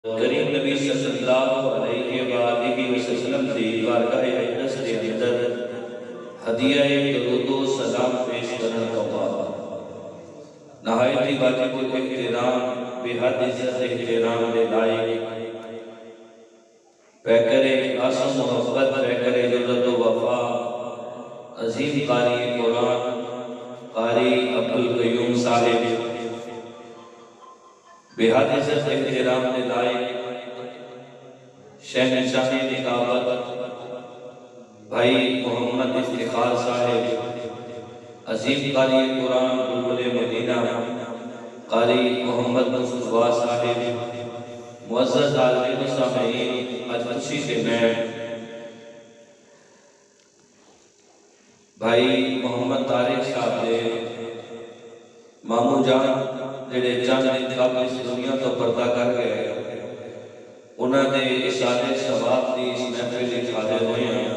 کریم نبی صلی اللہ علیہ وآلہ وسلم دی بارگاہ اقدس کے اندر ہدیہ درود و سلام پیش کرنے کا بعد نہایت واجب الاحترام بے حد عزت احترام دے لائق پیکر اخلاص و محبت پیکر جرت و وفا عظیم قاری قرآن قاری عبدالقیوم صاحب بے حد عزت احترام دے لائق شہنشاہ نکابت بھائی محمد افتخار صاحب عظیم قاری قرآن بلبل مدینہ قاری محمد مصطفیٰ صاحب معزز عالمین و سامعین آج خوشی سے میں بھائی محمد طارق صاحب دے مامو جان جڑے چند انتخاب اس دنیا تو پردہ کر گئے انہوں نے اشارے ثواب دی اس محفل حاضر ہوئے ہیں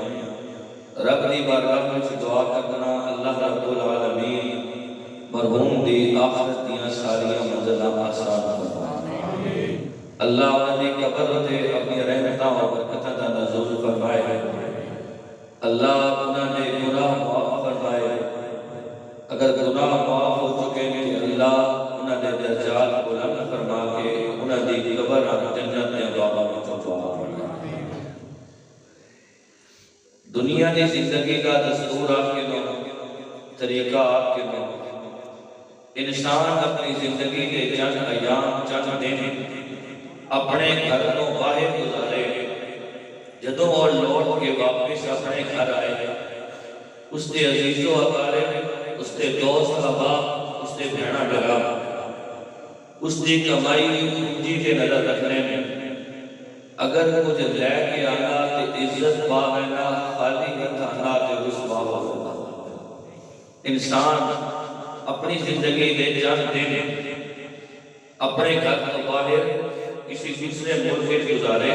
رب دی بارگاہ میں دعا کرنا اللہ رب العالمین مرحوم دی آخرت دیاں ساریاں منزلہ آسان فرمائے اللہ انہوں نے قبر تے اپنی رحمتاں اور برکتاں دا نزول فرمائے اللہ انہوں نے گناہ معاف فرمائے اگر گناہ معاف ہو چکے ہیں اللہ انہوں نے درجات بلند فرما کے انہوں نے قبر جنت میں بابا میں چھپا دنیا کی زندگی کا دستور آپ کے لوگ طریقہ آپ کے لوگ انسان اپنی زندگی کے چند ایام چند دن اپنے گھر کو باہر گزارے جدوں اور لوٹ کے واپس اپنے گھر آئے اس کے عزیز و اقارب اس کے دوست احباب اس کے بہنا ڈرا اس کی کمائی پونجی کے نظر رکھنے میں اگر کچھ لے کے آنا تو عزت پا لینا خالی ہاتھ آنا تو رسوا ہونا انسان اپنی زندگی دے چند دن اپنے گھر کو باہر کسی دوسرے ملک میں گزارے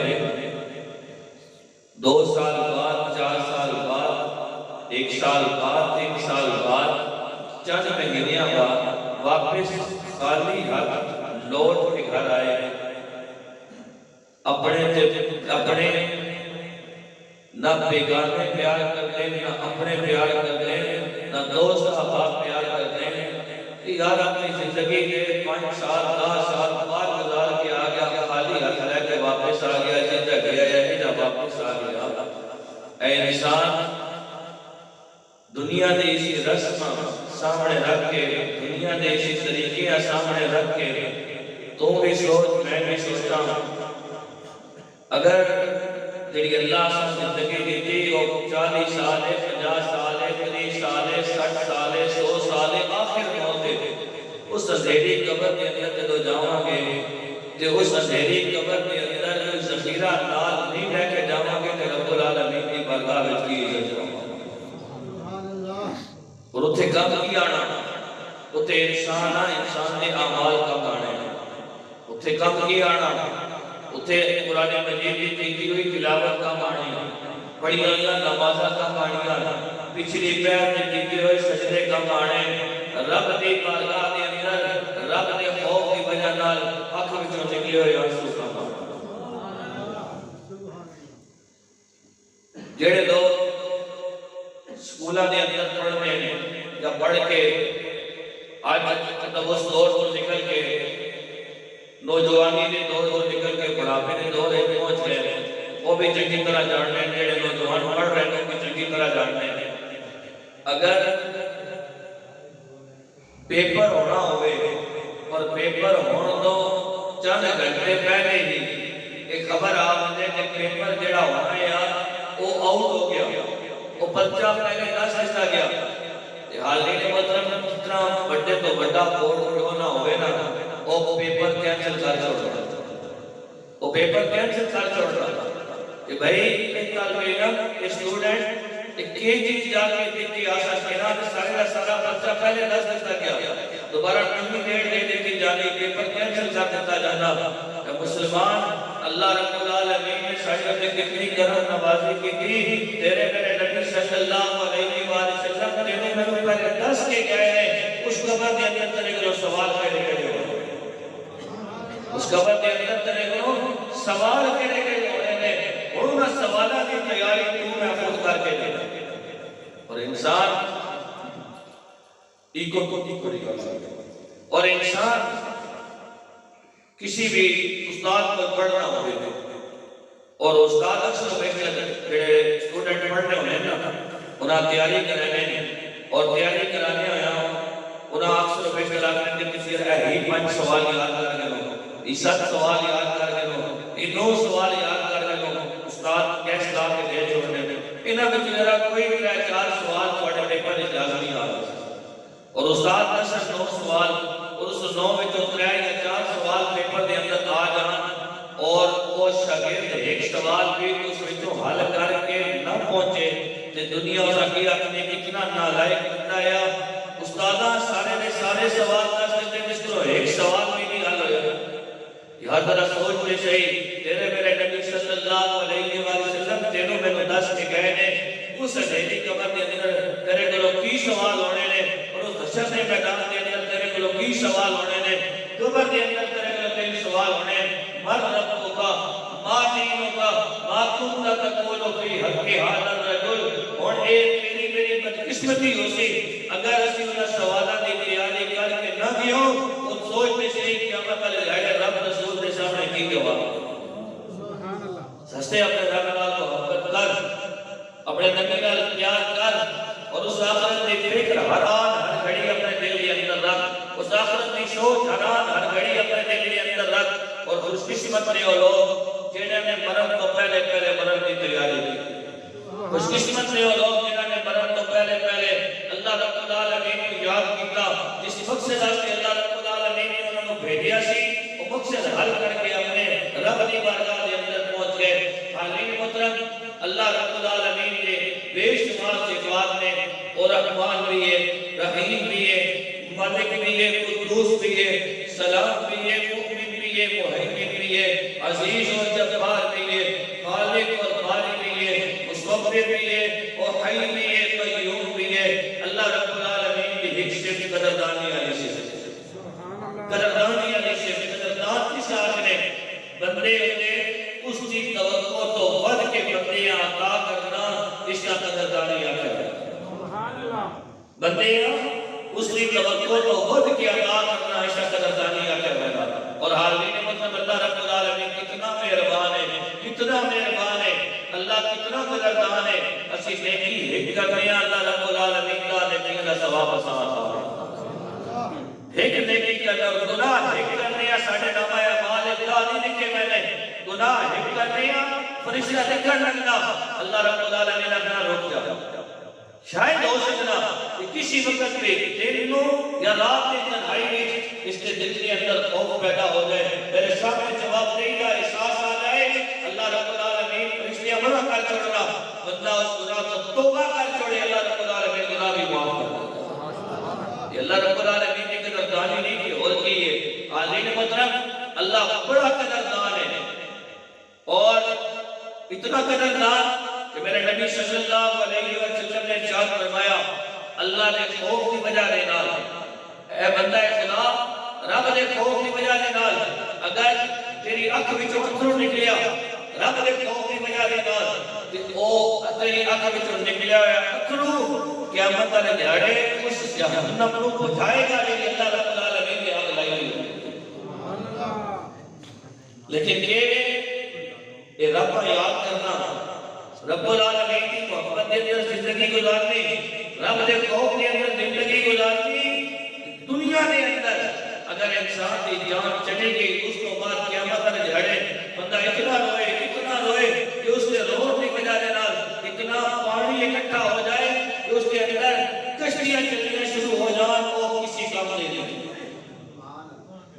2 سال بعد 4 سال بعد 1 سال بعد 3 سال بعد چند مہینیاں بعد واپس خالی ہاتھ لوٹ کے گھر آئے اپنے نہ بیگانے پیار کرتے نہ اپنے پیار کرتے نہ دوست احباب پیار کرتے یار اپنی زندگی کے 5 سال 10 سال بعد گزار کے آ گیا خالی ہاتھ لے کے واپس آ گیا جدھر گیا یا واپس آ گیا اے انسان دنیا دے اسی رسم سامنے رکھ کے دنیا دے اسی طریقے سامنے رکھ کے تو بھی سوچ میں بھی سوچتا ہوں اگر تیری اللہ سے زندگی دیتی وہ 40 سال 50 سال 30 سال 60 سال 100 سال آخر موتے اس اندھیری قبر کے اندر جدو جاؤں گے کہ اس اندھیری قبر کے اندر ذخیرہ نال نہیں رہ کے جاؤں گے کہ رب العالمین کی بارگاہ وچ کی عزت اور اتھے کم کی آنا اتھے انسان نے اعمال کا گانے اتھے کم کی آنا اتھے قرآن مجید کی کی ہوئی تلاوت کا معنی بڑی اللہ نمازہ کا معنی پچھلی پیر نے کی ہوئی سجدے کا معنی رب دی بارگاہ دے اندر رب دے خوف کی وجہ نال آنکھ وچوں نکلے ہوئے آنسو کا معنی جڑے لوگ سکولہ دے اندر پڑھنے یا پڑھ کے آج اس دور کو نکل کے نوجوانی نے دور کو نکل کے بڑھاپے نے دور ہے پہنچ گئے وہ بھی چنگی طرح جاننے ہیں جڑے نوجوان پڑھ رہے ہیں وہ بھی چنگی طرح جاننے ہیں اگر پیپر ہونا ہوئے اور پیپر ہونا دو چند گھنٹے پہلے ہی ایک خبر آپ نے کہ پیپر جڑا ہونا ہے وہ آؤٹ ہو گیا وہ بچہ پہلے دس دستا گیا حالی نے مطلب جتنا بڑے تو بڑا بورڈ کیوں نہ ہوئے نا وہ پیپر کینسل کر چھوڑ رہا وہ پیپر کینسل کر چھوڑ رہا کہ بھائی ایک طالب علم اسٹوڈنٹ ایک چیز جا کے دیکھی آسا کہنا کہ سارا بچہ پہلے دس دستا گیا دوبارہ نمی ڈیڑھ دے دے کی جانی پیپر کینسل کر دیتا جانا کہ مسلمان اللہ رب العالمین نے شاید نے کتنی کرم نوازی کی تھی تیرے میرے نبی صلی اللہ علیہ وآلہ وسلم تیرے میں پہلے 10 کے گئے ہیں اس قبر کے اندر تیرے کو سوال کرے گئے اس قبر کے اندر تیرے کو سوال کرے گئے ہونے نے انہوں سوالہ کی تیاری تو محفوظ کر کے دے اور انسان اور انسان کسی بھی استاد پر پڑھنا ہوئے اور استاد اکثر اسٹوڈنٹ پڑھنے ہوئے انہاں تیاری کرانے اور تیاری کرانے ہویا انہاں اکثر بیشتر آگے کہ کسی ہی 5 سوال یاد کر گئے یہ 7 سوال یاد کر گئے یہ 9 سوال یاد کر گئے استاد کیس لا کے دے چھوڑنے انہاں بچ میرا کوئی 4 سوال پڑھے پیپر اجازت نہیں آ رہا اور استاد 9 سوال اور اس 9 میں جو 3 یا 4 سوال پیپر دے اندر آ جان اور وہ شاگرد ایک سوال بھی اس وچوں حل کر کے نہ پہنچے تے دنیا اس کی اپنے کتنا نالائق بنتا ہے استاداں سارے نے سارے سوال دس دیتے جس کو ایک سوال بھی نہیں حل ہویا یہاں ذرا سوچ لے صحیح تیرے میرے نبی صلی اللہ علیہ وسلم تینوں میں تو 10 کے گئے نے اس ہتھیلی قبر کے اندر تیرے کو کی سوال ہونے نے اور اس حشر کے میدان کے اندر تیرے کو کی سوال ہونے نے قبر کے اندر تیرے کو کئی سوال ہونے مر ربوں کا ما دینوں کا ما کنت تقول فی حق هذا الرجل اور اے تیری میری بدقسمتی ہو سی اگر اسی انہاں سوالہ دی تیاری کر کے نہ دیو تو سوچ میں سے قیامت والے لائے رب رسول کے سامنے کی جواب سستے اپنے رب نال محبت کر اپنے نبی نال پیار کر اور اس آخرت کی فکر ہر آن ہر گھڑی اپنے دل کے اندر رکھ اس آخرت کی سوچ ہر آن ہر گھڑی اپنے دل کے اندر رکھ اور خوش قسمت نے وہ لوگ جنہوں نے مرن تو پہلے مرن کی تیاری کی خوش قسمت نے وہ لوگ جنہوں نے مرن تو پہلے اللہ رب العالمین کو یاد کیتا جس مقصد سے اللہ رب العالمین نے انہوں نے بھیجیا سی وہ مقصد حل کر کے اپنے رب کی بارگاہ کے اندر پہنچ گئے حاضرین محترم اللہ رب العالمین نے بے شمار صفات نے اور رحمان بھی ہے رحیم بھی ہے مالک بھی ہے قدوس بھی ہے سلام بھی ہے مؤمن بھی ہے مہیمن بھی ہے عزیز اور جبار بھی ہے خالق اور باری بھی ہے مصور بھی ہے اور حی بھی ہے قیوم بھی ہے اللہ رب العالمین کی ایک صفت قدردانی علی صفت قدردانی علی صفت قدردان کی ساتھ نے بندے ہوتے اس کی توقع تو ود کے بندے عطا کرنا اس کا قدردانی آتا ہے بندے اس کی توقع تو ود کے عطا کرنا اس کا قدردانی آتا ہے اور حاضرین مطلب اللہ رب العالمین کتنا مہربان ہے کتنا مہربان ہے اللہ کتنا قدردان ہے اسی نیکی ایک کرنے اللہ رب العالمین کا نیکی کا ثواب آسان ایک نیکی کا گناہ ایک کرنے ساڑھے نامہ اعمال اللہ نہیں لکھے میں نے گناہ ایک کرنے فرشتہ دیکھر لگنا اللہ رب العالمین اپنا روک جا شاید ہو سکنا کہ کسی وقت پہ دنوں یا رات میں تنہائی میں اس کے دل کے اندر خوف پیدا ہو جائے میرے سامنے جواب نہیں کا احساس آ جائے اللہ رب العالمین فرشتہ منع کر چھوڑنا بندہ اس گناہ کو توبہ کر چھوڑے اللہ رب العالمین گناہ بھی معاف کر دیتا یہ اللہ رب العالمین نے قدردانی نہیں کی اور کی ہے حاضرین محترم اللہ بڑا قدردان ہے اور اتنا قدردان کہ میرے نبی صلی اللہ علیہ وسلم نے ارشاد فرمایا اللہ نے خوف کی وجہ دے نال اے بندہ خدا رب دے خوف کی وجہ دے نال اگر تیری اکھ وچوں اترو نکلیا رب دے خوف کی وجہ دے نال تے او تیری اکھ وچوں نکلیا ہوا اترو قیامت والے دھاڑے اس جہنم نو بجھائے گا جے اللہ رب العالمین نے آگ لائی ہوئی لیکن کہ اے رب یاد کرنا رب العالمین کی محبت کے اندر زندگی گزارنی رب کے خوف کے اندر زندگی گزارنی دنیا کے اندر اگر انسان کی جان چلے گئی اس کو بعد قیامت والے دھاڑے بندہ اتنا روئے کہ اس کے رونے کی وجہ سے اتنا پانی اکٹھا ہو جائے کہ اس کے اندر کشتیاں چلنے شروع ہو جائیں وہ کسی کام نہیں دے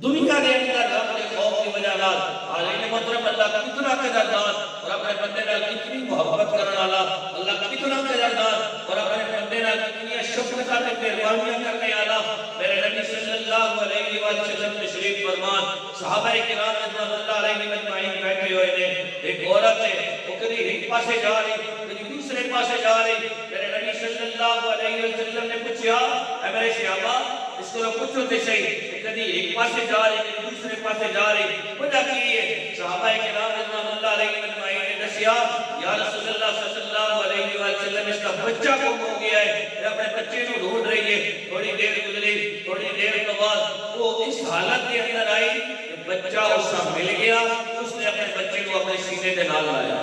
دنیا کے اندر رب کے خوف کی وجہ سے حاضرین محترم اللہ کتنا قدردان اور اپنے بندے نال کتنی محبت کرنے والا اللہ کتنا قدردان اور اپنے بندے نال کتنی شفقت اور مہربانیاں کرنے والا میرے نبی صلی اللہ علیہ وسلم تشریف فرمان صحابہ کرام رضوان اللہ علیہ اجمعین بیٹھے ہوئے نے ایک عورت ہے وہ کبھی ایک پاسے جا رہی کبھی دوسرے پاسے جا رہی میرے نبی صلی اللہ علیہ وسلم نے پوچھا اے میرے صحابہ اس کو پوچھو تے صحیح کدی ایک پاسے جا رہی کدی دوسرے پاسے جا رہی وجہ کی ہے صحابہ کرام رضوان اللہ علیہ مجمعین نے دسیا یا رسول اللہ صلی اللہ علیہ وسلم اس کا بچہ گم ہو گیا ہے یہ اپنے بچے کو ڈھونڈ رہی ہے تھوڑی دیر گزری تھوڑی دیر کے بعد وہ اس حالت کے اندر آئی کہ بچہ اس کا مل گیا اس نے اپنے بچے کو اپنے سینے کے نال لایا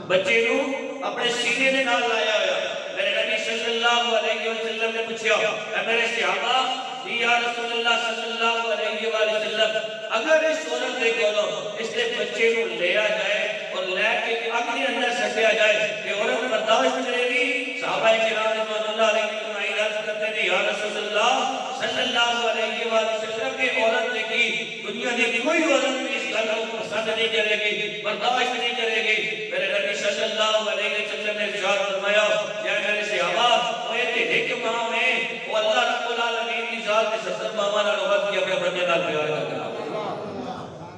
بچے کو اپنے سینے کے نال لایا ہوا میرے نبی صلی اللہ علیہ وسلم نے پوچھا اے میرے صحابہ یا رسول اللہ صلی اللہ علیہ وسلم اگر اس عورت کے کولو اس کے بچے کو لیا جائے اور لے کے اپنے اندر سکیا جائے کہ عورت برداشت کرے گی صحابہ کرام رضوان اللہ علیہ مجمعین عرض کرتے ہیں یا رسول اللہ صلی اللہ علیہ وسلم کے عورت نے کی دنیا کی کوئی عورت بھی اس گل کو پسند نہیں کرے گی برداشت نہیں کرے گی میرے نبی صلی اللہ علیہ وسلم نے ارشاد فرمایا یا میرے صحابہ وہ ایک ماہ میں وہ اللہ رب العالمین کی ذات کے 70 ماما نال وقت کی اپنے بندے نال پیار کرنا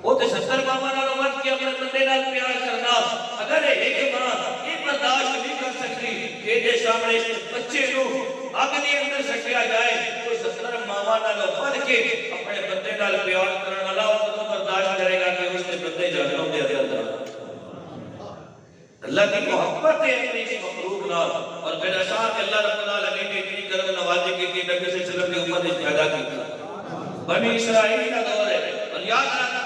وہ تے 70 ماما نال وقت کی اپنے بندے نال پیار کرنا اگر ایک ماں یہ برداشت نہیں کر سکتی کہ دے سامنے اس بچے کو اگ دے اندر سکیا جائے تو 70 ماما نال وقت کے اپنے بندے نال پیار کرنے والا وہ برداشت کرے گا کہ اس کے بندے جہنم دے اندر اللہ کی محبت ہے اپنی اس مخلوق نال اور میرا ساتھ اللہ رب العالمین نے اتنی کرم نوازی کی کہ نبی صلی اللہ علیہ وسلم کی امت اس پیدا کی بنی اسرائیل کا دور ہے اور یاد رکھنا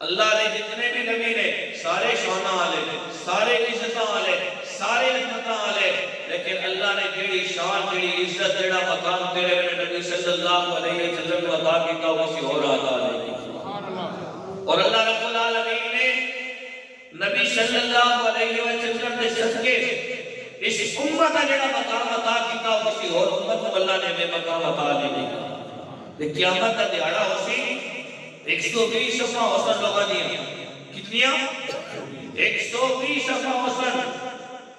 اللہ نے جتنے بھی نبی نے سارے شانہ والے سارے عزتاں والے سارے رحمتاں والے لیکن اللہ نے جیڑی شان جیڑی عزت جیڑا مقام تیرے میرے نبی صلی اللہ علیہ وسلم کو عطا کیتا وہ کسی اور عطا نہیں کی اور اللہ رب العالمین نے نبی صلی اللہ علیہ وسلم نے صدقے اس امت کا جڑا مقام عطا کیتا وہ کسی اور امت کو اللہ نے بے مقام عطا نہیں کیتا کہ قیامت کا دہاڑا ہوسی 120 صفحہ حسن لوگاں دیا کتنیاں 120 صفحہ حسن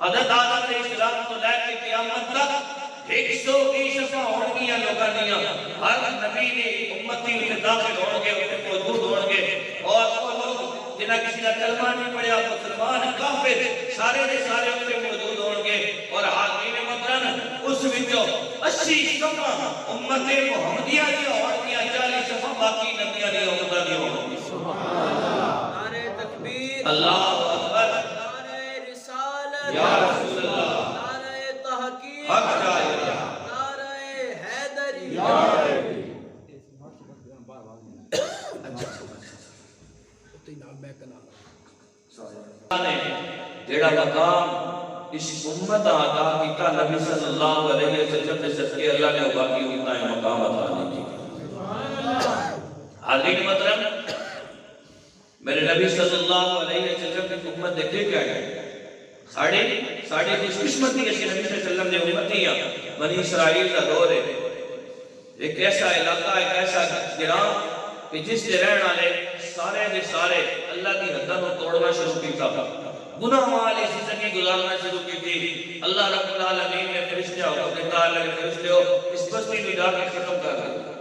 حضرت آدم علیہ السلام کو لے کے قیامت تک 120 صفحہ ہونگیاں لوگاں دیا ہر نبی نے امتی انہیں داخل ہونگے انہیں موجود ہونگے اور وہ لوگ جنہ کسی نے کلمہ نہیں پڑھیا مسلمان کافر سارے دے سارے انہیں موجود ہونگے اور حاکین مدرن اس وچوں 80 صفحہ امت محمدیہ دی ہونگیاں 40 صفحہ باقی نبیہ دی امتہ دی ہونگی نعرہ تکبیر اللہ اکبر نعرہ رسالت یا رسول اللہ نعرہ تحقیق حق جائے نعرہ حیدری جیڑا مقام اس امت عطا کیتا نبی صلی اللہ علیہ وسلم نے صدقے اللہ نے باقی امتاں مقام عطا نہیں کی حاضرین محترم میرے نبی صلی اللہ علیہ وسلم کی امت دیکھے کیا ہے ساڑھے خوش قسمتی ہے نبی صلی اللہ علیہ وسلم نے امتیاں بنی اسرائیل کا دور ہے ایک ایسا علاقہ ایک ایسا گرام کہ جس کے رہن والے سارے دے سارے اللہ کی حدوں کو توڑنا شروع کیتا گناہ والی زندگی گزارنا شروع کی تھی اللہ رب العالمین نے فرشتے حکم دیتا ہے کہ فرشتے اس بستی میں جا کے ختم کر دو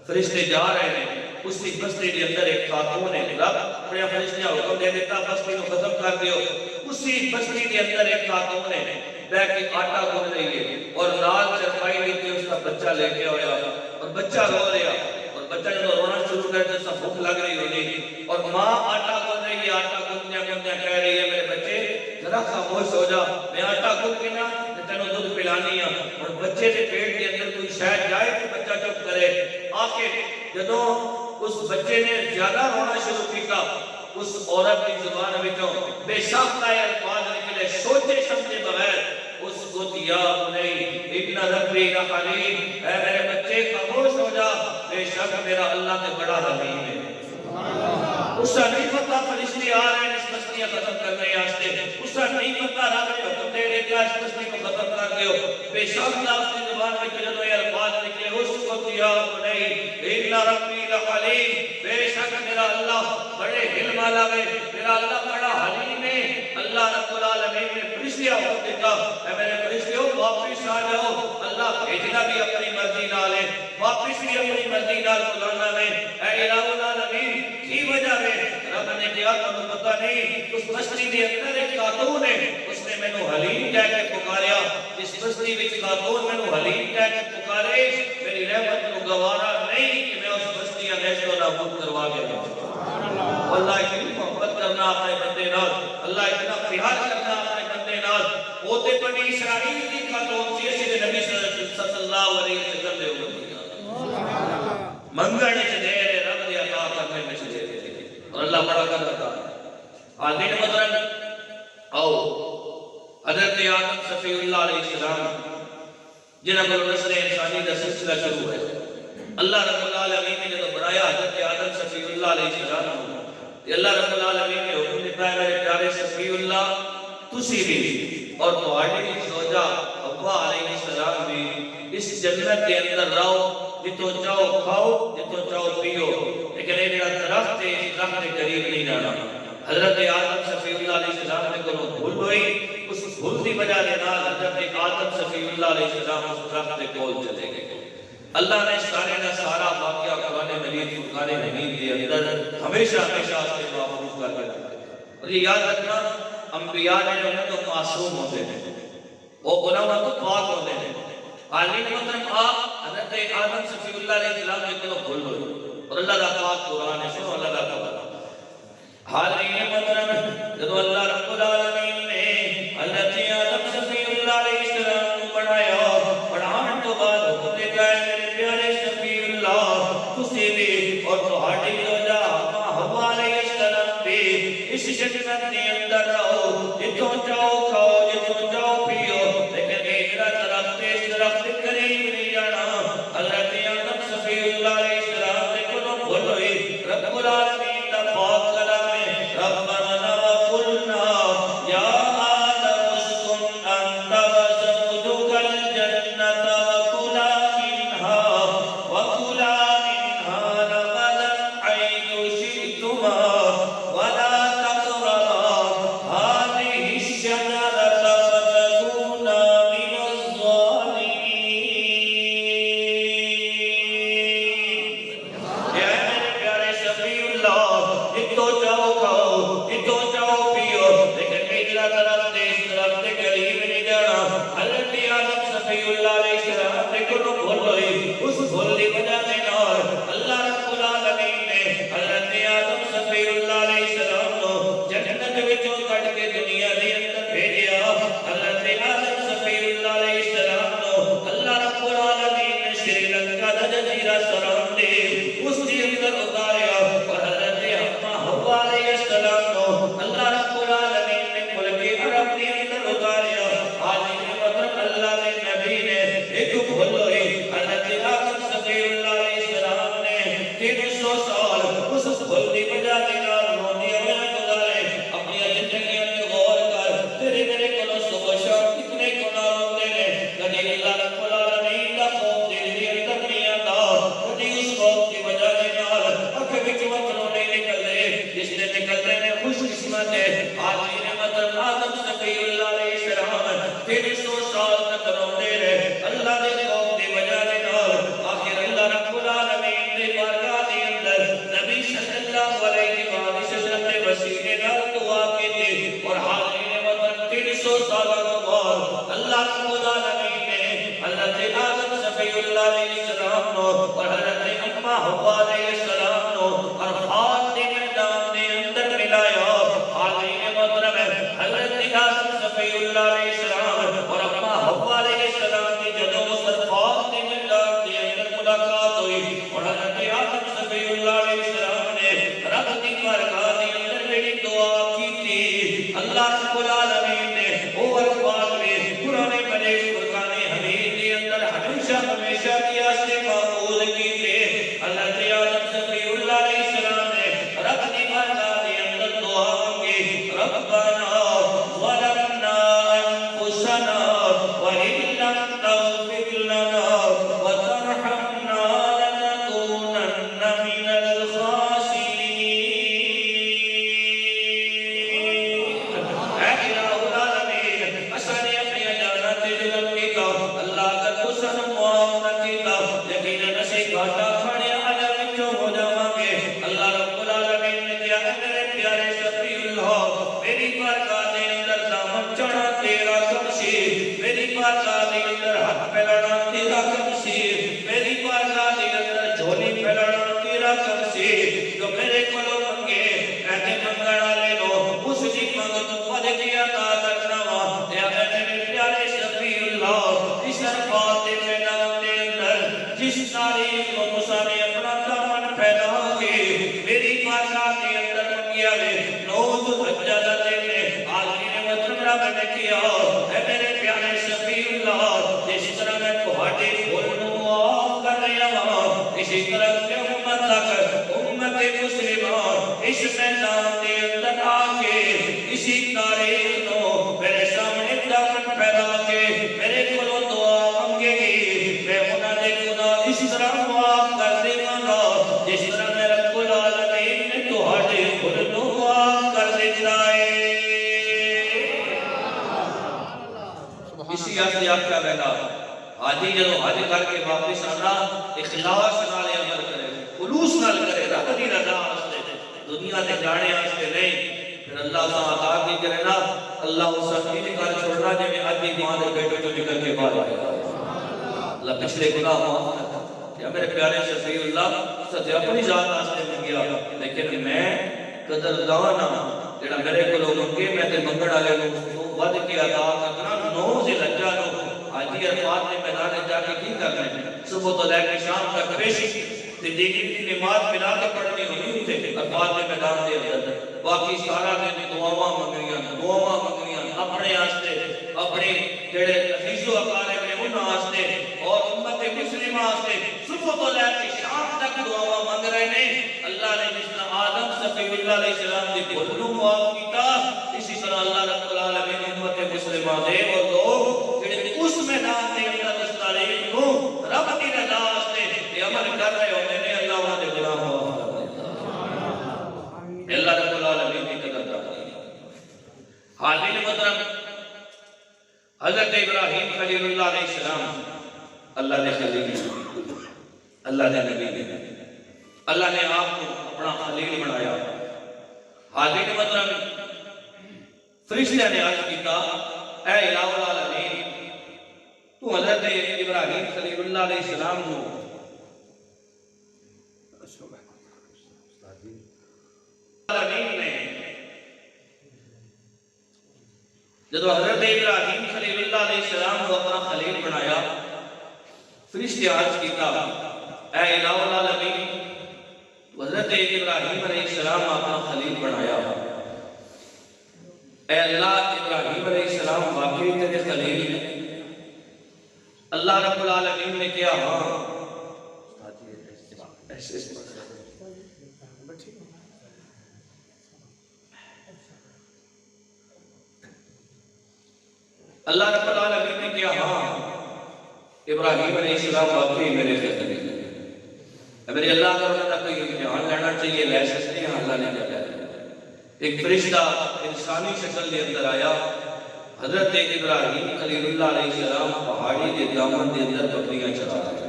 فرشتے جا رہے ہیں اسی بستی کے اندر ایک خاتون ہے رب اپنے فرشتے حکم دے دیتا بستی کو ختم کر دیو اسی بستی کے اندر ایک خاتون ہے بیٹھ کے آٹا گون رہی ہے اور نال چرپائی لی تھی اس کا بچہ لے کے آیا اور بچہ رو رہا بچہ جب رونا شروع کر دے سب بھوک لگ رہی ہوگی اور ماں آٹا گون رہی ہے آٹا گونیا کہہ رہی ہے میرے بچے ذرا خاموش ہو جا میں آٹا گون کے نا تینوں دودھ پلانی ہے اور بچے کے پیٹ کے اندر کوئی شاید جائے تو بچہ چپ کرے آخر جدوں اس بچے نے زیادہ رونا شروع کیا اس عورت کی زبان وچوں بے ساختہ الفاظ نکلے سوچے سمجھے بغیر اس کو دیا نہیں ابن ربی رحیم اے میرے بچے خاموش ہو جا بے شک میرا اللہ تے بڑا حلیم ہے اس کا نہیں پتا فرشتے آ رہے ہیں اس بستیاں ختم کرنے آستے اس کا نہیں پتا رب نے حکم دے دیا اس بستی کو ختم کر دیو بے شک اس کی زبان میں جدوں یہ الفاظ نکلے اس کو دیا نہیں ابن ربی رحیم بے شک میرا اللہ بڑے علم والا ہے میرا اللہ بڑا حلیم ہے اللہ رب العالمین نے فرشتے حکم دیتا اے میرے فرشتے واپس آ جاؤ اللہ بھیجنا بھی اپنی مرضی نال ہے واپس بھی اپنی مرضی نال بلانا ہے اے الہ العالمین کی وجہ ہے رب نے کیا تمہیں پتہ نہیں اس بستی کے اندر ایک خاتون ہے اس نے مینوں حلیم کہہ کے پکاریا اس بستی وچ خاتون مینوں حلیم کہہ کے پکارے میری رحمت کو گوارا نہیں پیار کرنا اپنے بندے نال او تے بنی اسرائیل دی خاتون سی اسی دے نبی صلی اللہ علیہ وسلم دے امت منگن وچ دے رب دی عطا کرنے وچ دے اور اللہ بڑا کرتا آدمی نے مطلب آؤ حضرت آدم صفی اللہ علیہ السلام جنہاں کو نسل انسانی دا سلسلہ شروع ہے اللہ رب العالمین نے جب بنایا حضرت آدم صفی اللہ علیہ السلام اللہ رب العالمین نے حکم دیتا ہے میرے پیارے صفی اللہ تسی بھی اور تمہاری زوجہ حوا علیہ السلام بھی اس جنت کے اندر رہو جتوں چاہو کھاؤ جتوں چاہو پیو لیکن یہ میرا درخت ہے اس درخت کے قریب نہیں جانا حضرت آدم صفی اللہ علیہ السلام نے کو بھول ہوئی اس بھول دی وجہ کے نال حضرت آدم صفی اللہ علیہ السلام اس درخت کے کول چلے گئے اللہ نے سارے کا سارا واقعہ قرآن مجید فرقان حمید کے اندر ہمیشہ ہمیشہ اس کے محفوظ کر کے رکھا اور یہ یاد رکھنا انبیاء نے انہیں تو معصوم ہوتے ہیں وہ گناہوں تو پاک ہوتے ہیں عالم مطلب آپ حضرت آدم صفی اللہ علیہ السلام نے کو بھول ہوئی اور اللہ کا پاک قرآن ہے سنو اللہ کا قرآن حالین مطلب جب اللہ رب العالمین نے حضرت آدم صفی اللہ علیہ السلام کو بڑھایا بڑھان تو بعد حکم دیتا ہے میرے پیارے صفی اللہ تسی بھی اور تہاڈی زوجہ حوا علیہ السلام بھی اس جنت کے اندر رہو جتوں چاہو کھاؤ جتوں چاہو پیو لیکن میرا درخت اس درخت کے قریب نہیں جانا حضرت آدم صفی اللہ علیہ السلام نے کو بھول ہوئی رب العالمین کا پاک کلام ہے ربنا وقلنا یا آدم اسکن انت وزوجک الجنت وکلا منها رغدا حيث شئتما ولا تقربا هذه الشجرة فتكونا من الظالمين اے میرے پیارے صفی اللہ جتوں چاہو کھاؤ جتوں چاہو پیو لیکن میرا درخت اس درخت کے قریب نہیں جانا حضرت آدم صفی اللہ علیہ السلام نے کو بھول ہوئی اس بھول کی وجہ سے نال اللہ رب العالمین نے حضرت آدم صفی اللہ علیہ السلام کو جنت وچوں کڈ کے دنیا دے اندر بھیجیا حضرت آدم صفی اللہ علیہ السلام کو اللہ رب العالمین نے شری لنکا دا جزیرہ سرام دے اس کے اندر اتاریا اور حضرت حوا علیہ السلام کو اللہ رب العالمین نے ملک عرب کے اندر اتاریا حاضر مطلب اللہ نے نبی نے ایک بھول ہوئی حضرت آدم صفی اللہ علیہ السلام نے 300 سال اس بھول کی وجہ سے رونے ہوئے گزارے اپنی زندگی میں غور کر تیرے میرے کو صبح شام کتنے گناہ ہوتے ہیں کبھی اللہ رب العالمین کا خوف دل کے اندر نہیں آتا کبھی اس خوف کی وجہ سے اکھ وچ وتروں نہیں نکلتے جس نے نکلتے ہیں خوش قسمت ہے حاضر مطلب آدم صفی اللہ علیہ السلام 300 سال تک روتے رہے اللہ نے خوف کی وجہ سے آخر اللہ رب العالمین نے بارگاہ کے اندر نبی صلی اللہ علیہ وسلم نے وسیلے نال دعا کی تھی اور حاضر مطلب 300 سال بعد اللہ رب العالمین نے حضرت آدم صفی اللہ علیہ السلام کو اور حضرت اماں حوا علیہ السلام کو عرفات کے میدان کے اندر ملایا حاضر مطلب حضرت آدم صفی اللہ علیہ السلام اور اماں حوا علیہ السلام کی جدوں عرفات کے میدان کے اندر ملاقات ہوئی اور حضرت آدم صفی اللہ علیہ السلام نے رب کی بارگاہ کے اندر میری دعا کی تھی اللہ رب العالمین نے وہ عرفات میں قرآن مجید فرقان حمید کے اندر ہمیشہ ہمیشہ کی سے محفوظ کی تھی حضرت آدم صفی اللہ علیہ السلام نے رب کی بارگاہ کے اندر دعا مانگی ربنا ظلمنا انفسنا وان لم تغفر لنا وترحمنا لنكونن من الخاسرين اے الہ کیا اے میرے پیارے شفیع اللہ جس طرح میں تہاڈے بھول نو معاف کر رہا ہاں اسی طرح کہ امت تک امت مسلمہ اس میدان کے اندر آ کے اسی تاریخ نو میرے سامنے دامن پھیلا کے میرے کولوں دعا منگے گی میں انہاں دے گناہ اس طرح معاف کر دیواں گا جس طرح میں رب العالمین نے تہاڈے بھول نو معاف کر دیتا ہے اسی آستے آکھا بیٹا حاجی جدو حج کر کے واپس آنا اخلاص نال عمل کرے خلوص نال کرے رب دی رضا واسطے دنیا دے جانے واسطے نہیں پھر اللہ سے عطا کی کرے نا اللہ اس دین کر چھوڑنا جے میں ادھی ماں دے بیٹے جو نکل کے باہر آیا اللہ پچھلے گناہ معاف کر یا میرے پیارے شفیع اللہ سچ اپنی ذات واسطے منگیا لیکن میں قدردان ہاں جڑا میرے کولوں منگے میں تے منگن والے نوں ود کے عطا کرنا نو ذوالحجہ نو حاجی عرفات نے میدان جا کے کی کرنا ہے صبح تو لے کے شام تک پیشی تے دیگر کی نماز ملا کے پڑھنی ہونی تھے عرفات کے میدان دے اندر باقی سارا دن دعاواں منگنیاں اپنے واسطے اپنے جڑے عزیز و اقارب نے انہاں واسطے اور امت مسلمہ واسطے صبح تو لے کے شام تک دعاواں مانگ رہے ہیں اللہ نے جس طرح آدم صفی اللہ علیہ السلام دی بھولوں معاف کیتا اسی طرح اللہ رب العالمین امت مسلمہ دے اور لوگ جڑے اس میدان دے اندر اس تاریخ کو رب دی رضا واسطے یہ عمل کر رہے ہوتے ہیں اللہ انہاں دے گناہ معاف کر دیتا اللہ رب العالمین کی قدر کرتا ہے حاضرین محترم حضرت ابراہیم خلیل اللہ علیہ السلام اللہ نے خلیل اللہ نے نبی اللہ نے آپ کو اپنا خلیل بنایا حاضرین محترم فرشتوں نے عرض کیتا اے الہ العالمین تو حضرت ابراہیم خلیل اللہ علیہ السلام کو العالمین نے جب حضرت ابراہیم خلیل اللہ علیہ السلام کو اپنا خلیل بنایا فرشتے عرض کیتا اے الہ العالمین حضرت ابراہیم علیہ السلام اپنا خلیل بنایا اے اللہ ابراہیم علیہ السلام واقعی تیرے خلیل ہیں اللہ رب العالمین نے کیا ہاں اللہ رب العالمین نے کیا ہاں ابراہیم علیہ السلام واقعی میرے خلیل ہیں میرے اللہ کا انہوں نے کوئی امتحان لینا چاہیے لے سکتے ہیں اللہ نے کیا کہا ایک فرشتہ انسانی شکل کے اندر آیا حضرت ابراہیم خلیل اللہ علیہ السلام پہاڑی کے دامن کے اندر بکریاں چلا رہے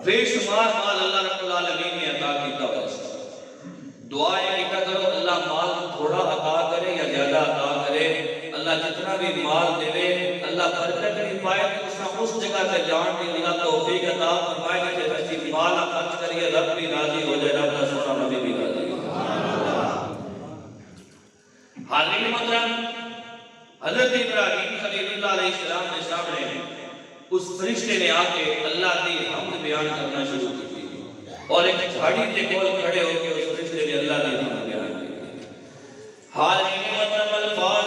بے شمار مال اللہ رب العالمین نے عطا کیتا دعا ہے کہ کرو اللہ مال تھوڑا عطا کرے یا زیادہ عطا کرے اللہ جتنا بھی مال دے اللہ برکت نہیں پائے اس جگہ پہ جان کے اللہ توفیق عطا فرمائے کہ جیسے مال خرچ کریے رب بھی راضی ہو جائے رب کا سونا نبی بھی راضی حاضرین محترم حضرت ابراہیم خلیل اللہ علیہ السلام کے سامنے اس فرشتے نے آ کے اللہ کی حمد بیان کرنا شروع کی اور ایک جھاڑی کے کول کھڑے ہو کے اس فرشتے نے اللہ کی حمد بیان کی حاضرین محترم الفاظ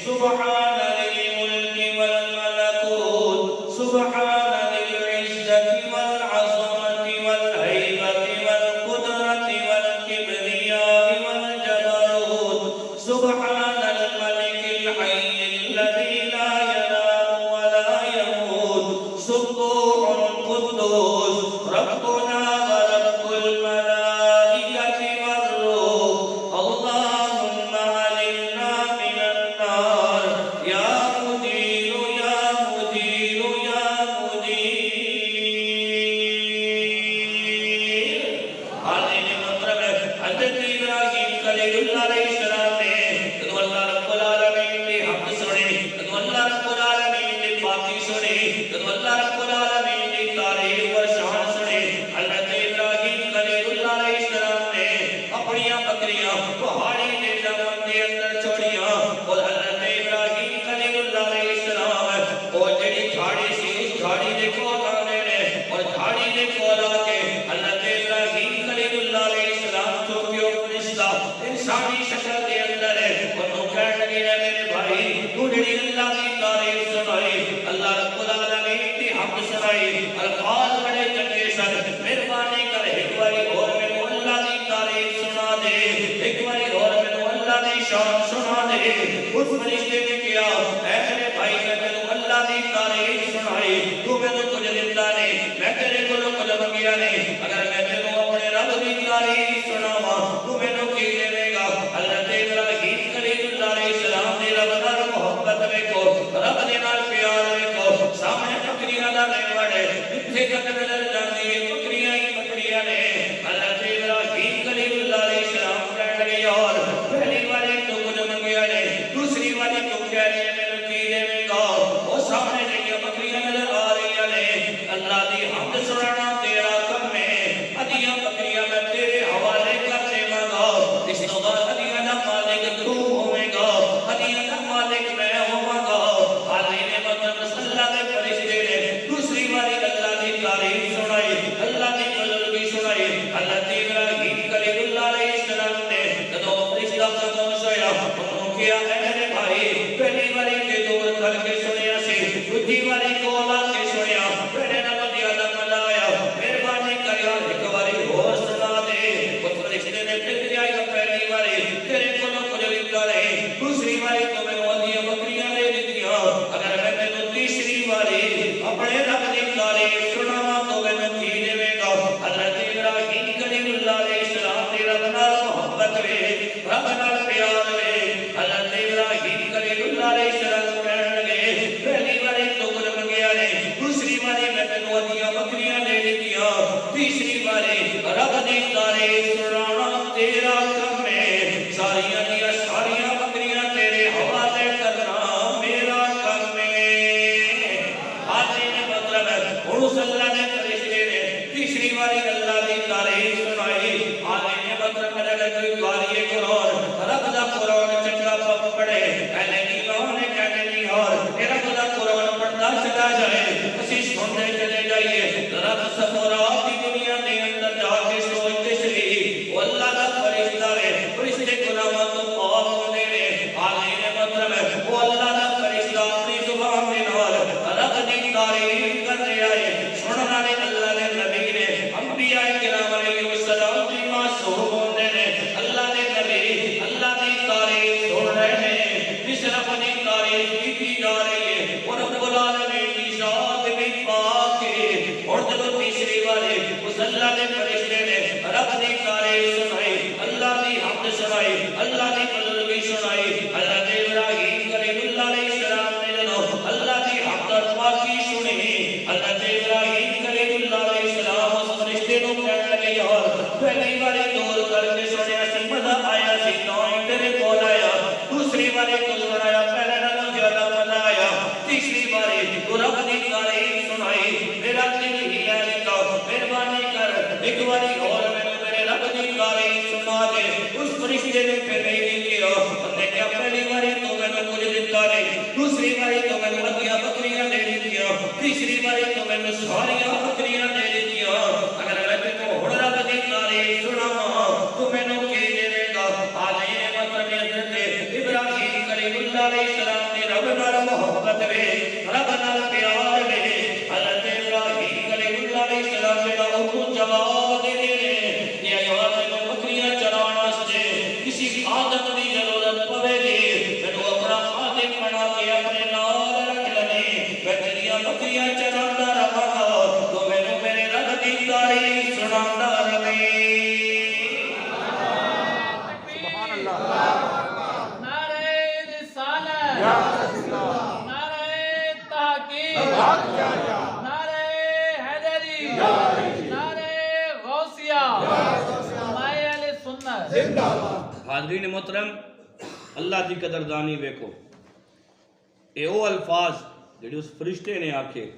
سبحان ذی الملک والملکوت سبحان ذی العزت والعظمت والہیبت والقدرت والکبریاء والجبروت سبحان الملک الحی الذی لا ینام ولا یموت سبوح قدوس ربنا ورب الملائکۃ والروح اللہم علمنا من النار یا مدیر یا مدیر یا مدیر حاضرین محترم حضرت ابراہیم خلیل اللہ علیہ السلام نے تو اللہ رب العالمین نے حمد سنی تو اللہ رب العالمین نے پاکی سنی تو اللہ رب العالمین نے تعریف و شان سنی حضرت ابراہیم خلیل اللہ علیہ السلام نے اپنی بکریاں پہاڑی کے دامن کے اندر چھوڑیاں اور حضرت ابراہیم خلیل اللہ علیہ السلام اور جڑی جھاڑی سی اس جھاڑی دے کول آنے نے اور جھاڑی دے کول آ کے حضرت ابراہیم خلیل اللہ علیہ السلام جو کہ فرشتہ انسانی شکل کے اندر ہے اور وہ کہنے لگے بکریاں نے اگر میں تینوں اپنے رب دی تعریف سناواں تو مینوں کی دے گا حضرت ابراہیم خلیل اللہ علیہ السلام نے رب نال محبت ویکھو رب دے نال پیار ویکھو سامنے بکریاں دا ریوڑ ہے جتھے تک نظر جاندی ہے بکریاں ہی بکریاں نے حضرت ابراہیم خلیل اللہ علیہ السلام کہنے لگے یار پہلی والی تو کچھ منگیا نے دوسری والی تو کہہ رہی ہے مینوں کی دے گا وہ سامنے جڑیاں بکریاں نظر آ رہی نے اللہ دی حمد سنانا تیرا کم ہے ادیاں بکریاں میں تیرے حوالے کر دیواں گا اس تو بعد ادیاں دا مالک تو ہوے گا ادیاں دا مالک میں ہوواں گا حاضرین مطلب اللہ دے فرشتے نے دوسری باری اللہ دی تعریف سنائی اللہ دی بزرگی سنائی حضرت ابراہیم خلیل اللہ علیہ السلام نے جدوں فرشتہ خاموش ہویا انہوں کیا اے میرے بھائی پہلی باری تے دور کر کے سنیا سی دوسری باری کو لا کے سنیا میرے نام دی عالم لایا مہربانی کر یار ایک باری اور سنا دے اس فرشتے نے پھر کیا پہلی باری تیرے کولوں کچھ لکھا رہے دوسری باری تو میں ودیاں بکریاں لے دتیاں اگر میں تینوں تیسری باری اپنے رب دی تعریف سناواں تو میں کی دے گا حضرت ابراہیم خلیل اللہ علیہ السلام نے رب نال محبت وے رب نال پیار وے حضرت ابراہیم خلیل اللہ علیہ السلام کہنے لگے پہلی باری تو کچھ منگیا نے دوسری باری میں تینوں ودیاں بکریاں لے دتیاں تیسری باری رب دی تعریف سنانا تیرا کم ہے ساریاں دی ساریاں بکریاں تیرے حوالے کرنا میرا کم ہے حاضرین مطلب ہن اللہ نے فرشتے نے تیسری باری اللہ دی تعریف سنائی حاضرین مطلب اگر کوئی باری قرآن رب دا قرآن چنگا پڑھے پہلے ایمان ہے کہنے نہیں اور رب دا قرآن پڑھتا چلا جائے اسی سنتے چلے جائیے ذرا تصورات کی دنیا دے اندر جا کے سوچتے چلی وہ اللہ دا فرشتہ ہے فرشتے غلاماں تو پاک ہوندے نے حاضرین مطلب وہ اللہ دا فرشتہ اپنی زبان دے نال رب دی تعریف کر رہا ہے سنن والے اللہ دے نبی نے انبیاء کرام علیہ السلام دی معصوم ہوندے نے اللہ دے نبی اللہ دی تعریف سن رہے ہیں جس رب دی تعریف کی جا رہی ہے اور رب العالمین کی ذات بھی پاک ہے اور جب تیسری باری اس اللہ دے فرشتے نے رب دی تعریف سنائی اللہ دی حمد سنائی اللہ دی بزرگی سنائی حضرت ابراہیم خلیل اللہ علیہ السلام نے جدوں اللہ دی حمد اور پاکی سنی حضرت ابراہیم خلیل اللہ علیہ السلام اس فرشتے کو کہنے لگے یار پہلی باری دور کر کے سنیا سی مزہ آیا سی تائیں تیرے کول آیا دوسری باری تو سنایا پہلے نالوں زیادہ مزہ آیا تیسری باری تو رب دی تعریف سنائی میرا دل ہی ہے لکھا مہربانی کر ایک باری اور میرے رب دی تعریف سنا دے اس فرشتے نے پھر نہیں کیا انہوں نے کیا پہلی باری تو میں نے کچھ دیتا نہیں دوسری باری تو میں نے ودیاں بکریاں لے دیا تیسری باری تو میں نے ساریاں بکریاں لے دیا اگر میں تے کو ہن رب دی تعریف سناواں تو میں نے کی دے گا حاضرین مطلب حضرت ابراہیم خلیل اللہ علیہ السلام نے رب نال محبت وے رب نال پیار وے حضرت ابراہیم خلیل اللہ علیہ السلام نے انہوں جواب دے دے یا یار میں بکریاں چرانے واسطے کسی خادم دی ضرورت پوے گی میں اپنا خادم بنا کے اپنے نال رکھ لیں میں تیریاں بکریاں چراتا رہاں گا تو میں میرے رب دی تعریف سناتا رہے سبحان اللہ نعرہ رسالت نعرہ تحقیق نعرہ حیدری نعرہ غوثیہ مائے اہل سنت حاضرین محترم اللہ دی قدردانی ویکھو اے او الفاظ جڑے اس فرشتے نے آکھے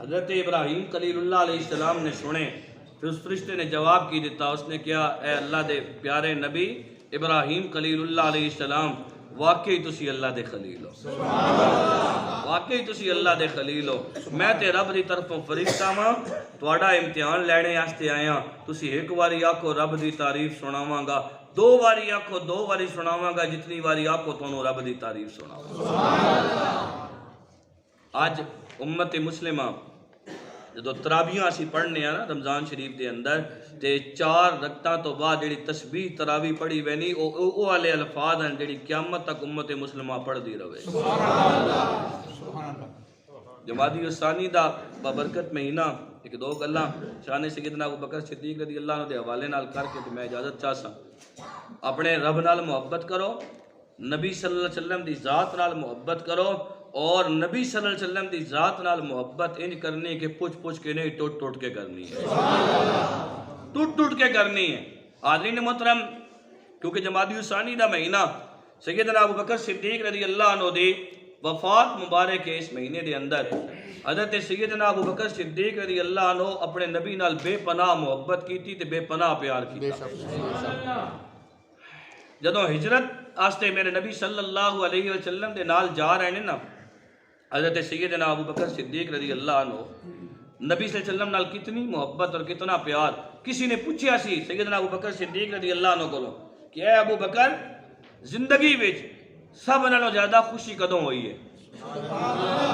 حضرت ابراہیم خلیل اللہ علیہ السلام نے سنے پھر اس فرشتے نے جواب کی دیتا اس نے کیا اے اللہ دے پیارے نبی ابراہیم خلیل اللہ علیہ السلام واقعی تسی اللہ دے خلیل ہو واقعی تسی اللہ دے خلیل ہو میں تے رب دی طرفوں فرشتہ ہاں تہاڈا امتحان لینے واسطے آیا تسی ایک واری آکھو رب دی تعریف سناواں گا دو واری آکھو دو واری سناواں گا جتنی واری آکھو تانوں رب دی تعریف سناواں آج امت مسلمہ جدو تراویاں اسی پڑھنے ہیں نا رمضان شریف دے اندر تے 4 رکعتاں تو بعد جڑی تسبیح تراویح پڑھی وینی او والے الفاظ ہیں جڑی قیامت تک امت مسلمہ پڑھ دی رہے سبحان اللہ جمادی الثانی دا بابرکت مہینہ ایک دو گلاں شان سیدنا ابو بکر صدیق رضی اللہ عنہ دے حوالے نال کر کے تے میں اجازت چاہساں۔ اپنے رب نال محبت کرو، نبی صلی اللہ علیہ وسلم دی ذات نال محبت کرو، اور نبی صلی اللہ علیہ وسلم دی ذات نال محبت انج کرنی کہ پوچھ کے نہیں، ٹوٹ کے کرنی ہے، ٹوٹ کے کرنی ہے۔ حاضرین محترم، کیونکہ جمادی الثانی دا مہینہ سیدنا ابو بکر صدیق رضی اللہ عنہ دی وفات مبارک کے اس مہینے دے اندر حضرت سیدنا ابو بکر صدیق رضی اللہ عنہ اپنے نبی نال بے پناہ محبت کیتی تے بے پناہ پیار کیتا۔ جدوں ہجرت آستے میرے نبی صلی اللہ علیہ وسلم دے نال جا رہے ہیں نا، حضرت سیدنا ابو بکر صدیق رضی اللہ عنہ نبی صلی اللہ علیہ وسلم نال کتنی محبت اور کتنا پیار۔ کسی نے پوچھیا سی سیدنا ابو بکر صدیق رضی اللہ عنہ کو کہ اے ابو بکر، زندگی وچ سب نالوں زیادہ خوشی کدوں ہوئی ہے؟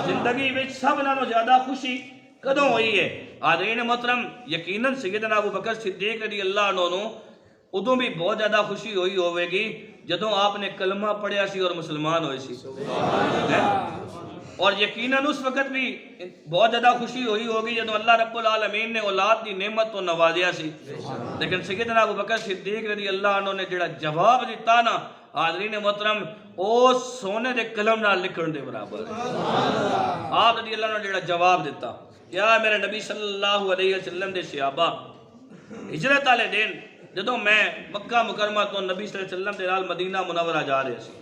زندگی وچ سب نالوں زیادہ خوشی کدوں ہوئی ہے؟ حاضرین محترم، یقیناً سیدنا ابو بکر صدیق رضی اللہ عنہ ادوں بھی بہت زیادہ خوشی ہوئی ہوئے گی جدوں آپ نے کلمہ پڑھیا سی اور مسلمان ہوئے سی، اور یقیناً اس وقت بھی بہت زیادہ خوشی ہوئی ہوگی جدوں اللہ رب العالمین نے اولاد دی نعمت تو نوازیا سی۔ لیکن سیدنا ابو بکر صدیق رضی اللہ عنہ نے جڑا جواب دیتا نا، حاضرین محترم، او سونے دے قلم نال لکھن دے برابر ہے۔ آپ رضی اللہ عنہ نے جڑا جواب دیتا، کیا میرے نبی صلی اللہ علیہ وسلم دے صحابہ ہجرت والے دن جدوں میں مکہ مکرمہ تو نبی صلی اللہ علیہ وسلم دے نال مدینہ منورہ جا رہے سی،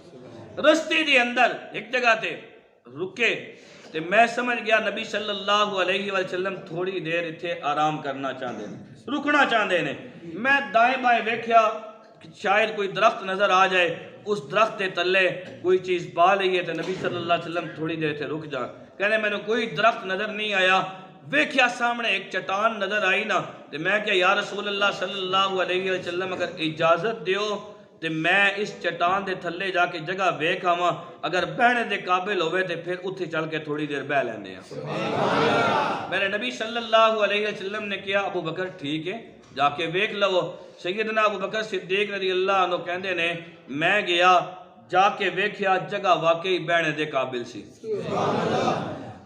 رستے دے اندر ایک جگہ تے رکے تے میں سمجھ گیا نبی صلی اللہ علیہ وسلم تھوڑی دیر اتھے آرام کرنا چاہتے ہیں، رکنا چاہتے ہیں۔ میں دائیں بائیں ویکھیا کہ شاید کوئی درخت نظر آ جائے، اس درخت کے تلے کوئی چیز پا لئی ہے تو نبی صلی اللہ علیہ وسلم تھوڑی دیر تھے رک جا۔ کہنے میں نے کوئی درخت نظر نہیں آیا، ویکھیا سامنے ایک چٹان نظر آئی نا، تو میں کہ یا رسول اللہ صلی اللہ علیہ وسلم اگر اجازت دیو تو میں اس چٹان دے تھلے جا کے جگہ ویکھ آواں، اگر بہنے دے قابل ہوئے تو پھر اتھے چل کے تھوڑی دیر بہ لینے ہیں۔ میرے نبی صلی اللہ علیہ وسلم نے کیا ابو بکر ٹھیک ہے جا کے ویکھ لو۔ سیدنا ابو بکر صدیق رضی اللہ عنہ کہندے نے میں گیا جا کے ویکھیا جگہ واقعی بہنے دے قابل سی۔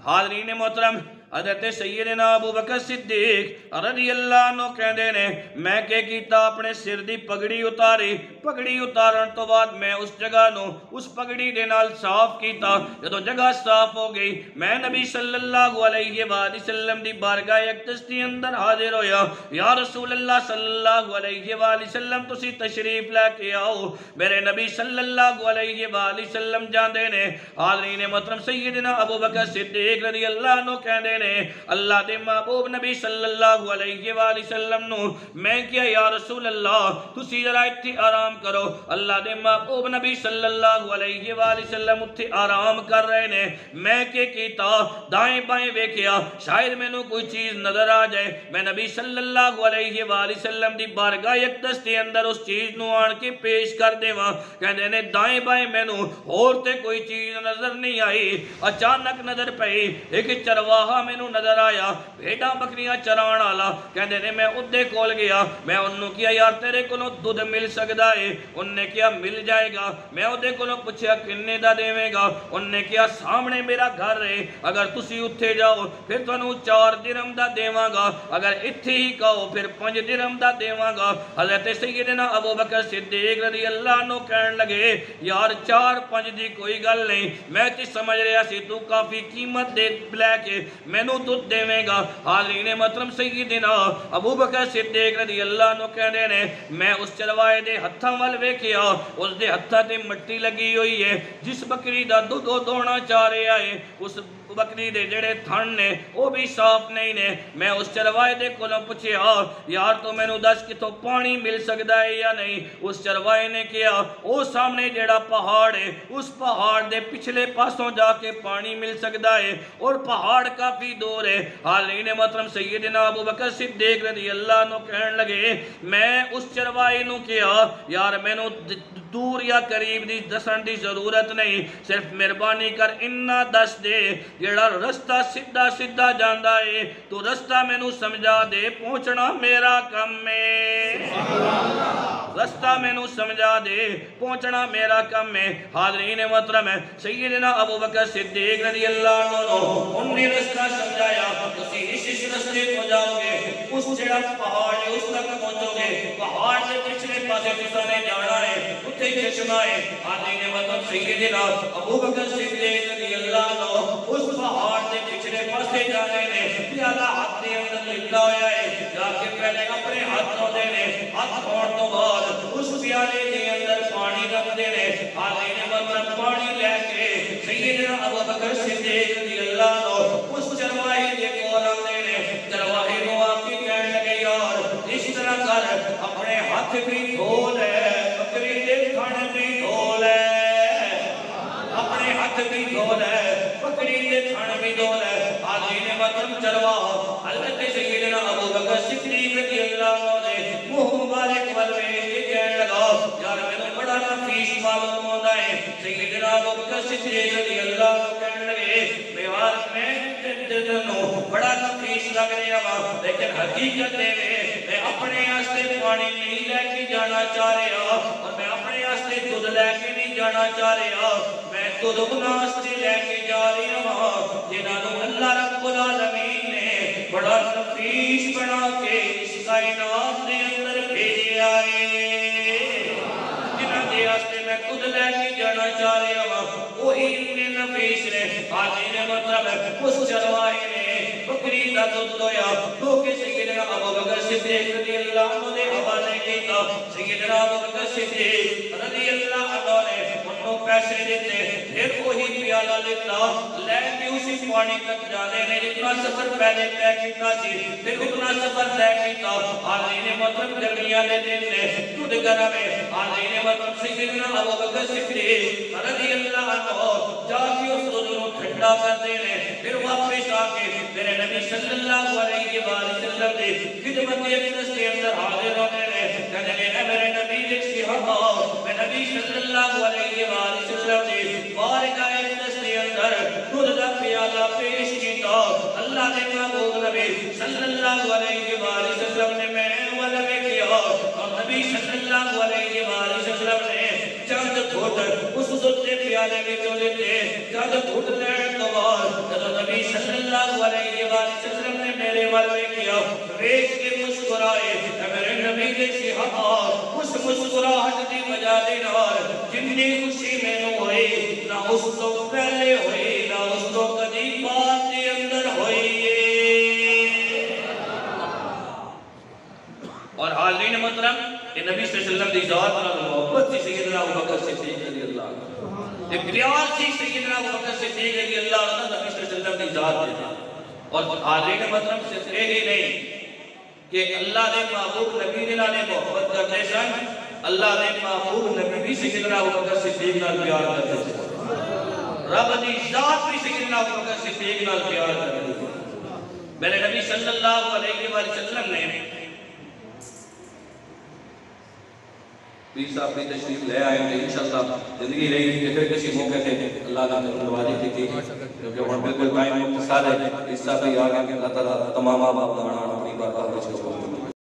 حاضرین محترم، حضرت سیدنا ابو بکر صدیق رضی اللہ عنہ کہندے نے میں کہ کیتا اپنے سر دی پگڑی اتاری، پگڑی اتارن تو بعد میں اس جگہ نو اس پگڑی دے نال صاف کیتا۔ جدوں جگہ صاف ہو گئی میں نبی صلی اللہ علیہ وآلہ وسلم دی بارگاہ اقدس دی اندر حاضر ہویا۔ یا رسول اللہ صلی اللہ علیہ وآلہ وسلم تسی تشریف لے کے آؤ، میرے نبی صلی اللہ علیہ وآلہ وسلم جاندے نے۔ حاضرین محترم، سیدنا ابو بکر صدیق رضی اللہ عنہ کہندے نے اللہ دے محبوب نبی صلی اللہ علیہ وآلہ وسلم نو میں کیا یا رسول اللہ تسی ذرا اتھی آرام کرو۔ اللہ دے محبوب نبی صلی اللہ علیہ وآلہ وسلم اتھی آرام کر رہے نے۔ میں کہ کیتا دائیں بائیں ویکھیا شاید میں نو کوئی چیز نظر آ جائے، میں نبی صلی اللہ علیہ وآلہ وسلم دی بارگاہ اقدس دے اندر اس چیز نو آن کے پیش کر دیواں۔ کہندے نے دائیں بائیں میں نو اور تے کوئی چیز نظر نہیں آئی، اچانک نظر پئی ایک چرواہا میں نو نظر آیا، بھیڑاں بکریاں چران والا۔ کہندے نے میں اودے کول گیا، میں انہوں کیا یار تیرے کولوں دودھ مل سکدا ہے؟ ان نے کیا مل جائے گا۔ میں اودے کولوں پوچھیا کنے دا دیویں گا؟ ان نے کیا سامنے میرا گھر ہے، اگر تسی اتھے جاؤ پھر تانوں 4 درہم دا دیواں گا، اگر اتھے ہی کہو پھر 5 درہم دا دیواں گا۔ حضرت سیدنا ابو بکر صدیق رضی اللہ عنہ کہن لگے یار 4-5 دی کوئی گل نہیں، میں تے سمجھ رہا سی تو کافی قیمت دے لے کے مینوں دودھ دیویں گا۔ حاضرین محترم، سیدنا ابو بکر صدیق رضی اللہ عنہ کہندے نے میں اس چروائے دے ہتھاں ول ویکھیا، اس دے ہتھاں تے مٹی لگی ہوئی ہے، جس بکری دا دودھ دونا چاہ رہا ہے اس بکری دے جڑے تھن نے وہ بھی صاف نہیں نے۔ میں اس چروائے دے کولوں پوچھیا یار تو مینوں دس کتوں پانی مل سکدا ہے یا نہیں؟ اس چروائے نے کیا او سامنے جڑا پہاڑ ہے اس پہاڑ دے پچھلے پاسوں جا کے پانی مل سکدا ہے، اور پہاڑ کافی دور ہے۔ حاضرین محترم، سیدنا ابو بکر صدیق رضی اللہ عنہ کہن لگے میں اس چروائے نو کیا یار مینوں دور یا قریب دی دسن دی ضرورت نہیں، صرف مہربانی کر انہا دس دے جیڑا رستہ سدھا سدھا جاندہ ہے تو رستہ میں نو سمجھا دے، پہنچنا میرا کم میں، رستہ میں نو سمجھا دے، پہنچنا میرا کم میں۔ حاضرین محترم ہے، سیدنا ابو بکر صدیق رضی اللہ عنہ انہوں نے رستہ سمجھایا، اسی اس رستے کو جاؤ گے، اس جڑا پہاڑ ہے اس تک پہنچو گے، پہاڑ سے پچھلے پاسے تسانے جانا ہے، اتھے چشمہ ہے۔ حاضرین محترم سیدنا ابو بکر صدیق رضی اللہ عنہ اس پہاڑ سے پچھلے پاسے جانے نے پیالہ ہاتھ دے اندر لکھا ہویا ہے، جا کے پہلے اپنے ہاتھوں دے نے، ہاتھ کھوڑ تو بعد اس پیالے دے اندر پانی رکھ دے نے۔ حاضرین محترم پانی لے کے سیدنا ابو بکر صدیق رضی اللہ عنہ اس چرواہے دے کول آندے نے، چرواہے کو آپ کی کہنے لگے یار اس طرح کر اپنے ہاتھ بھی دھو لے، بکری دے تھن بھی دھو لے، اپنے ہاتھ بھی دھو لے، بکری دے تھن بھی دھو لے۔ حاضرین محترم چرواہ حضرت سیدنا ابو بکر صدیق رضی اللہ عنہ نے منہ مبارک والوے کے کہنے لگا یار میں نے بڑا نفیس معلوم ہوتا ہے۔ سیدنا ابو بکر صدیق رضی اللہ عنہ کہنے لگے میوات میں بڑا نفیس لگ رہا ہوا، لیکن حقیقت میں اپنے آستے پانی نہیں لے کے جانا چاہ رہا اور میں اپنے آستے دودھ لے کے نہیں جانا چاہ رہا، میں دودھ اپنا آستے لے کے جا رہا ہوں جنہوں اللہ رب العالمین نے بڑا نفیس بنا کے اس کائنات کے اندر بھیجے آئے، جنہوں کے آستے میں خود لے کے جانا چاہ رہا ہوں وہی اتنے نفیس نے۔ حاضرین مطلب اس چرواہے نے بکری دا دودھ دویا تو کہ سیدنا ابو بکر صدیق رضی اللہ عنہ نے حوالے کیتا۔ سیدنا ابو بکر صدیق رضی اللہ عنہ نے انہوں پیسے دیتے، پھر وہی پیالہ لیتا لے کے اسی پانی تک جانے نے جتنا سفر پہلے طے کیتا سی پھر اتنا سفر طے کیتا۔ حاضرین مطلب گرمیاں دے دن نے دودھ گرم ہے۔ حاضرین مطلب سیدنا ابو بکر صدیق رضی اللہ عنہ جا کے اس دودھ کو ٹھنڈا کر دینے، پھر واپس آ کے میرے نبی صلی اللہ علیہ وسلم نے خدمت اقدس کے اندر حاضر ہونے نے، کہنے لے اے میرے نبی دیکھ صحابہ میں نبی صلی اللہ علیہ وسلم نے بارگاہ اقدس کے اندر دودھ کا پیالہ پیش کیتا۔ اللہ نے محبوب نبی صلی اللہ علیہ وسلم نے میں والے کیا اور نبی صلی اللہ علیہ وسلم نے چند گھٹ اس دودھ کے پیالے میں جو لیتے چند گھٹ لین تو بعد جب نبی صلی اللہ علیہ وسلم نے میرے والے کیا ریش کے مسکرائے میرے نبی کے صحابہ اس مسکراہٹ دی وجہ دے نال جنی خوشی میں نو ہوئی نہ اس تو پہلے ہوئی نہ اس تو کدی بات کے اندر ہوئی۔ اور حاضرین محترم یہ نبی صلی اللہ علیہ وسلم دی ذات نال محبت سی سیدنا ابو بکر صدیق رضی اللہ عنہ، یہ پیار سی سیدنا ابو بکر صدیق رضی اللہ عنہ نبی صلی اللہ علیہ وسلم دی ذات دے۔ اور حاضرین محترم صرف یہی نہیں کہ اللہ نے محبوب نبی نے محبت کرنے سن، اللہ نے محبوب نبی بھی سیدنا ابو بکر صدیق نال پیار کرتے سن، رب دی ذات بھی سیدنا ابو بکر صدیق نال پیار کرتے سن۔ میرے نبی صلی اللہ علیہ وسلم نے پیر صاحب بھی تشریف لے آئے ہیں انشاءاللہ زندگی رہی کہ پھر کسی موقع سے اللہ نے نوازی کی تھی کیونکہ وہ بالکل ٹائم مختصر ہے، اس طرح بھی آگے اللہ تعالیٰ تمام آپ اپنی بات